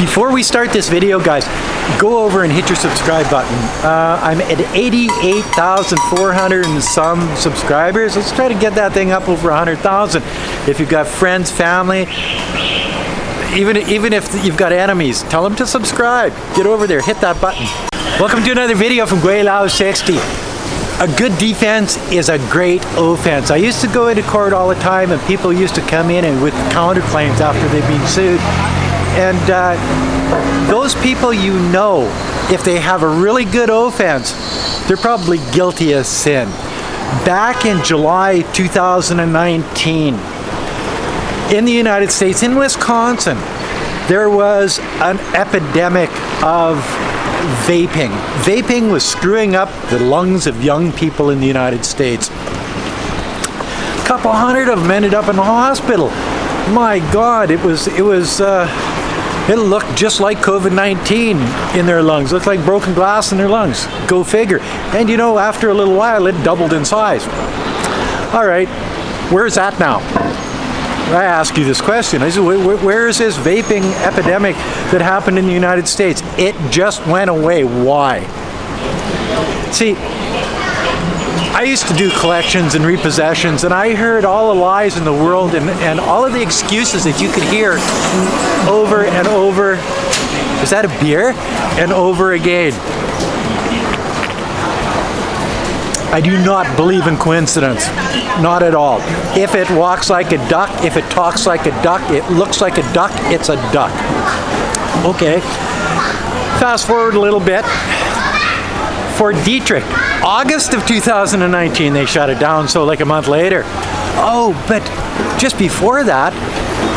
Before we start this video, guys, go over and hit your subscribe button. I'm at 88,400 and some subscribers. Let's try to get that thing up over 100,000. If you've got friends, family, even if you've got enemies, tell them to subscribe. Get over there, hit that button. Welcome to another video from Gweilo 60. A good defense is a great offense. I used to go into court all the time and people used to come in and with counterclaims after they've been sued. And those people, you know, if they have a really good offense, they're probably guilty of sin. Back in July 2019, in the United States, in Wisconsin, there was an epidemic of vaping. Vaping was screwing up the lungs of young people in the United States. A couple hundred of them ended up in the hospital. My God, it looked just like COVID-19 in their lungs. It looked like broken glass in their lungs. Go figure. And you know, after a little while, it doubled in size. All right, where's that now? I ask you this question. I said, where is this vaping epidemic that happened in the United States? It just went away. Why? See, I used to do collections and repossessions, and I heard all the lies in the world and all of the excuses that you could hear over and over. Is that a beer? And over again. I do not believe in coincidence. Not at all. If it walks like a duck, if it talks like a duck, it looks like a duck, it's a duck. Okay. Fast forward a little bit. For Dietrich, August of 2019, they shut it down, so like a month later. Oh, but just before that,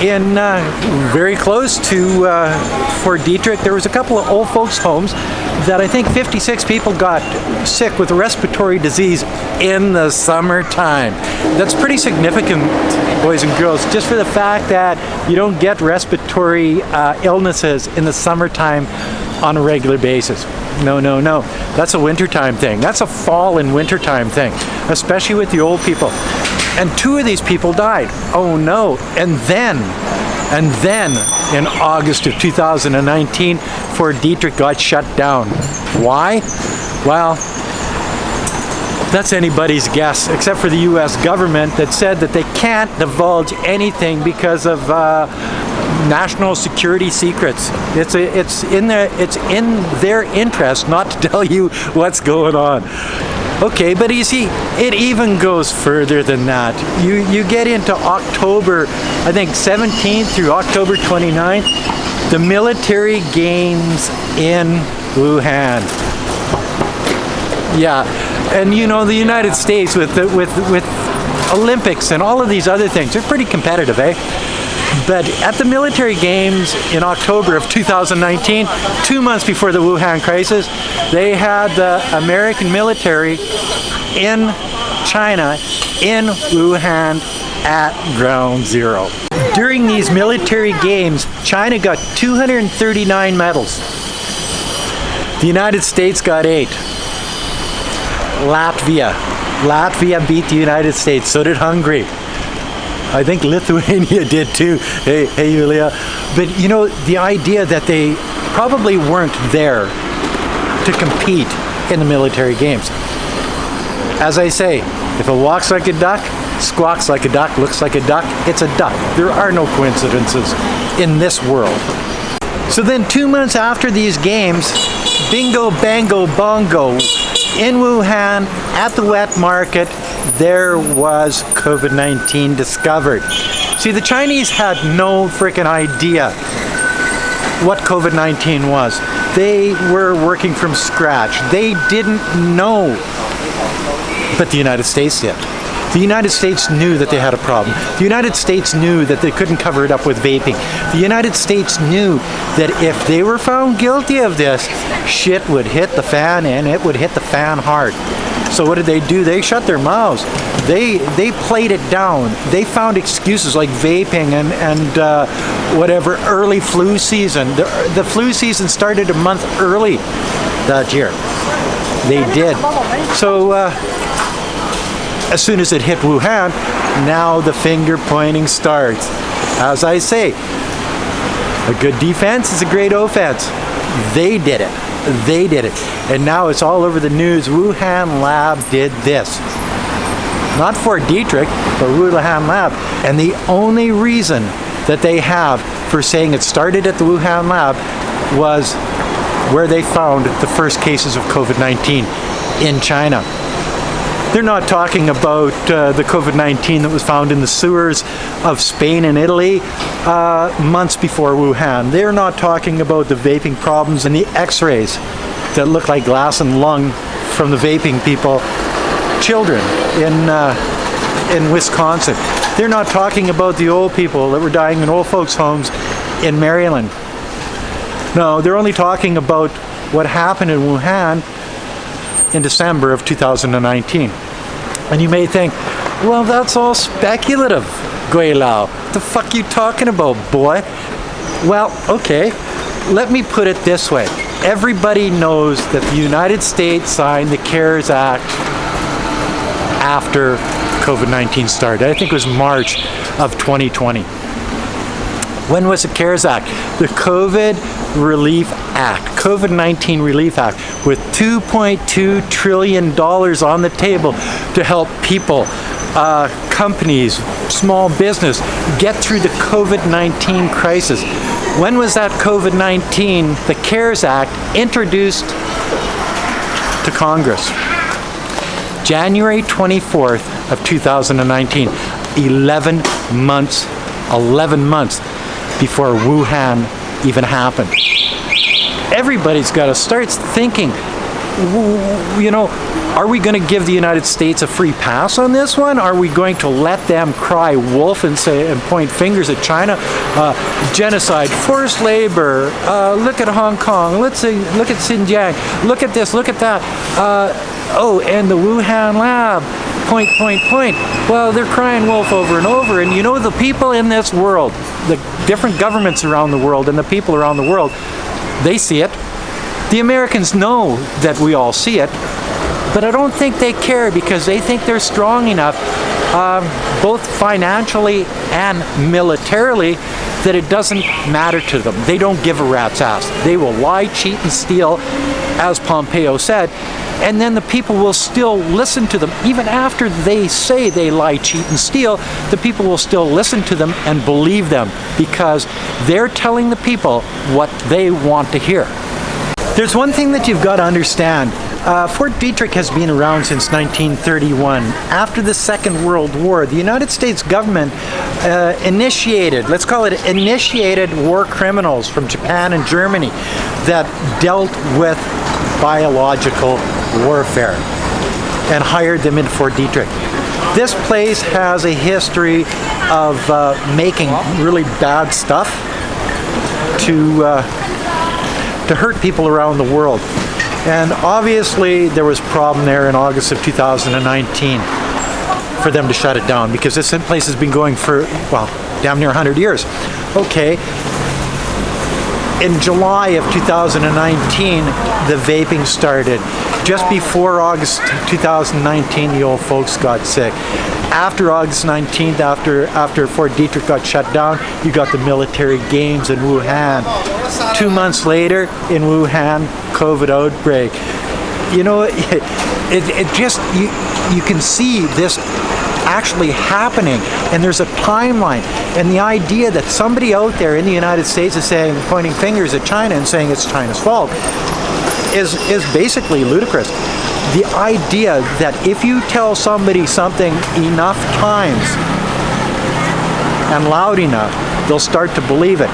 in very close to Fort Dietrich, there was a couple of old folks' homes that I think 56 people got sick with a respiratory disease in the summertime. That's pretty significant, boys and girls, just for the fact that you don't get respiratory illnesses in the summertime on a regular basis. No. That's a wintertime thing. That's a fall and wintertime thing, especially with the old people. And 2 of these people died. Oh no. And then in August of 2019, Fort Dietrich got shut down. Why? Well, that's anybody's guess, except for the U.S. government that said that they can't divulge anything because of national security secrets. It's in their interest not to tell you what's going on. Okay, but you see, it even goes further than that. You get into October, I think 17th through October 29th, the military games in Wuhan. Yeah, and you know, the United States with Olympics and all of these other things, they're pretty competitive, eh? But at the military games in October of 2019, 2 months before the Wuhan crisis, they had the American military in China, in Wuhan, at ground zero. During these military games, China got 239 medals. The United States got 8. Latvia beat the United States, so did Hungary. I think Lithuania did too. Hey Julia. But you know, the idea that they probably weren't there to compete in the military games. As I say, if it walks like a duck, squawks like a duck, looks like a duck, it's a duck. There are no coincidences in this world. So then 2 months after these games, bingo, bango, bongo, in Wuhan, at the wet market, there was COVID-19 discovered. See, the Chinese had no freaking idea what COVID-19 was. They were working from scratch. They didn't know, but the United States did. The United States knew that they had a problem. The United States knew that they couldn't cover it up with vaping. The United States knew that if they were found guilty of this, shit would hit the fan, and it would hit the fan hard. So what did they do? They shut their mouths. They played it down. They found excuses like vaping and whatever, early flu season. The flu season started a month early that year. They did. So as soon as it hit Wuhan, now the finger pointing starts. As I say, A good defense is a great offense. They did it. They did it. And now it's all over the news. Wuhan Lab did this. Not for Dietrich, but Wuhan Lab. And the only reason that they have for saying it started at the Wuhan Lab was where they found the first cases of COVID-19 in China. They're not talking about the COVID-19 that was found in the sewers of Spain and Italy months before Wuhan. They're not talking about the vaping problems and the x-rays that look like glass and lung from the vaping people, children in Wisconsin. They're not talking about the old people that were dying in old folks' homes in Maryland. No, they're only talking about what happened in Wuhan in December of 2019. And you may think, well, that's all speculative, Gweilo. What the fuck are you talking about, boy? Well, okay, let me put it this way. Everybody knows that the United States signed the CARES Act after COVID-19 started. I think it was March of 2020. When was the CARES Act? The COVID-19 Relief Act, with $2.2 trillion on the table to help people, companies, small business get through the COVID-19 crisis. When was that COVID-19, the CARES Act, introduced to Congress? January 24th of 2019, 11 months before Wuhan even happened. Everybody's got to start thinking, you know, are we going to give the United States a free pass on this one? Are we going to let them cry wolf and say and point fingers at China? Genocide, forced labor, look at Hong Kong, look at Xinjiang, look at this, look at that. Oh, and the Wuhan Lab, point. Well, they're crying wolf over and over. And you know, the people in this world, the different governments around the world and the people around the world, they see it. The Americans know that we all see it, but I don't think they care because they think they're strong enough, both financially and militarily, that it doesn't matter to them. They don't give a rat's ass. They will lie, cheat, and steal, as Pompeo said, and then the people will still listen to them. Even after they say they lie, cheat, and steal, the people will still listen to them and believe them because they're telling the people what they want to hear. There's one thing that you've got to understand. Fort Dietrich has been around since 1931. After the Second World War, the United States government initiated war criminals from Japan and Germany that dealt with biological warfare and hired them in Fort Dietrich. This place has a history of making really bad stuff to hurt people around the world. And obviously there was a problem there in August of 2019 for them to shut it down because this place has been going for, well, damn near 100 years. Okay. In July of 2019, the vaping started. Just before August 2019, the old folks got sick. After August 19th, after Fort Dietrich got shut down, you got the military games in Wuhan. 2 months later, in Wuhan, COVID outbreak. You know, it just, you can see this actually happening, and there's a timeline. And the idea that somebody out there in the United States is saying, pointing fingers at China and saying it's China's fault is basically ludicrous. The idea that if you tell somebody something enough times and loud enough, they'll start to believe it.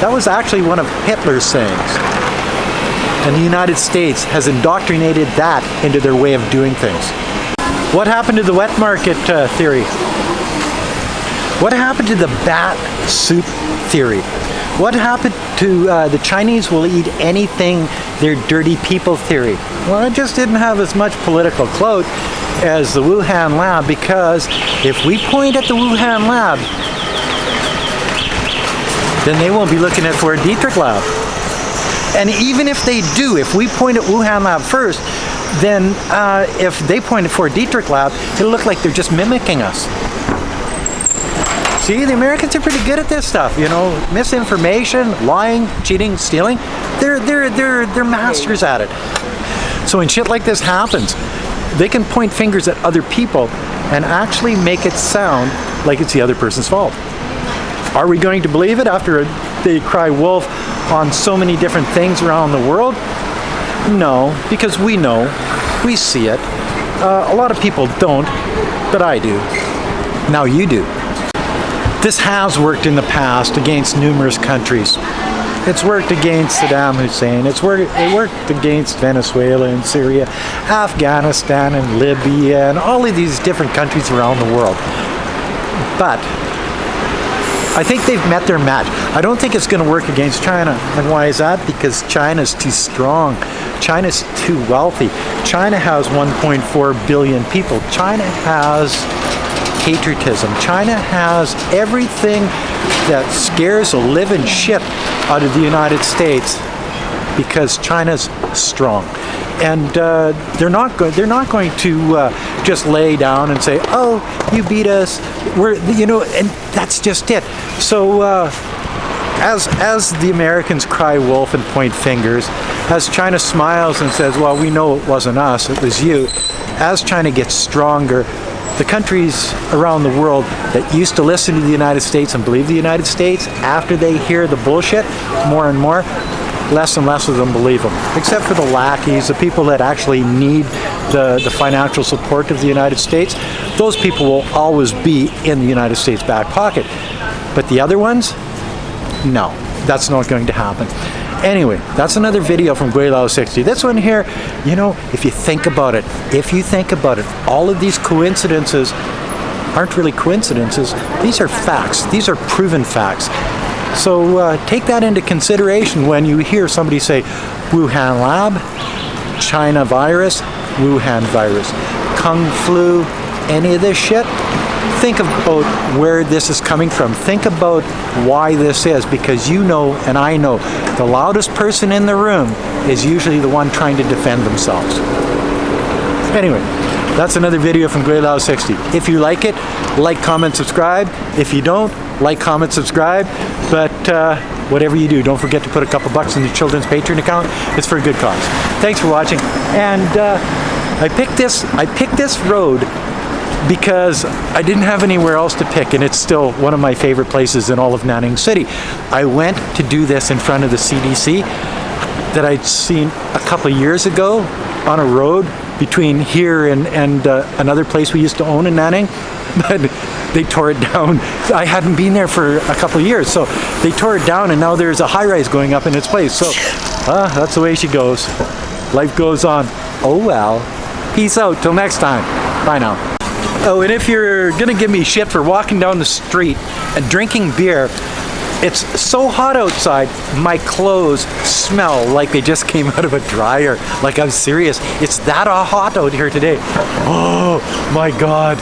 That was actually one of Hitler's sayings. And the United States has indoctrinated that into their way of doing things. What happened to the wet market theory? What happened to the bat soup theory? What happened to the Chinese will eat anything, they're dirty people theory? Well, it just didn't have as much political clout as the Wuhan Lab, because if we point at the Wuhan Lab, then they won't be looking at Fort Dietrich Lab. And even if they do, if we point at Wuhan Lab first, then if they point at Fort Dietrich Lab, it'll look like they're just mimicking us. See, the Americans are pretty good at this stuff, you know, misinformation, lying, cheating, stealing. They're masters at it. So when shit like this happens, they can point fingers at other people and actually make it sound like it's the other person's fault. Are we going to believe it after they cry wolf on so many different things around the world? No, because we know, we see it. A lot of people don't, but I do. Now you do. This has worked in the past against numerous countries. It's worked against Saddam Hussein. It worked against Venezuela and Syria, Afghanistan and Libya, and all of these different countries around the world. But I think they've met their match. I don't think it's going to work against China. And why is that? Because China's too strong. China's too wealthy. China has 1.4 billion people. China has patriotism. China has everything that scares the living shit out of the United States because China's strong. And they're not going to just lay down and say, "Oh, you beat us." And that's just it. So as the Americans cry wolf and point fingers, as China smiles and says, "Well, we know it wasn't us, it was you," as China gets stronger, the countries around the world that used to listen to the United States and believe the United States, after they hear the bullshit more and more, less and less of them believe them. Except for the lackeys, the people that actually need the financial support of the United States. Those people will always be in the United States' back pocket. But the other ones, no, that's not going to happen. Anyway, that's another video from Gweilo 60. This one here, you know, if you think about it, all of these coincidences aren't really coincidences. These are facts. These are proven facts. So take that into consideration when you hear somebody say Wuhan Lab, China virus, Wuhan virus, Kung flu, any of this shit. Think about where this is coming from. Think about why this is, because you know and I know the loudest person in the room is usually the one trying to defend themselves. Anyway, that's another video from Gweilo 60. If you like it, like, comment, subscribe. If you don't, like, comment, subscribe. But whatever you do, don't forget to put a couple bucks in the children's Patreon account. It's for a good cause. Thanks for watching. And I picked this road because I didn't have anywhere else to pick, and it's still one of my favorite places in all of Nanning City. I went to do this in front of the CDC that I'd seen a couple of years ago on a road between here and another place we used to own in Nanning, but they tore it down. I hadn't been there for a couple of years, so they tore it down, and now there's a high-rise going up in its place. So that's the way she goes. Life goes on. Oh well. Peace out. Till next time. Bye now. Oh, and if you're gonna give me shit for walking down the street and drinking beer, it's so hot outside, my clothes smell like they just came out of a dryer. Like, I'm serious. It's that hot out here today. Oh my God.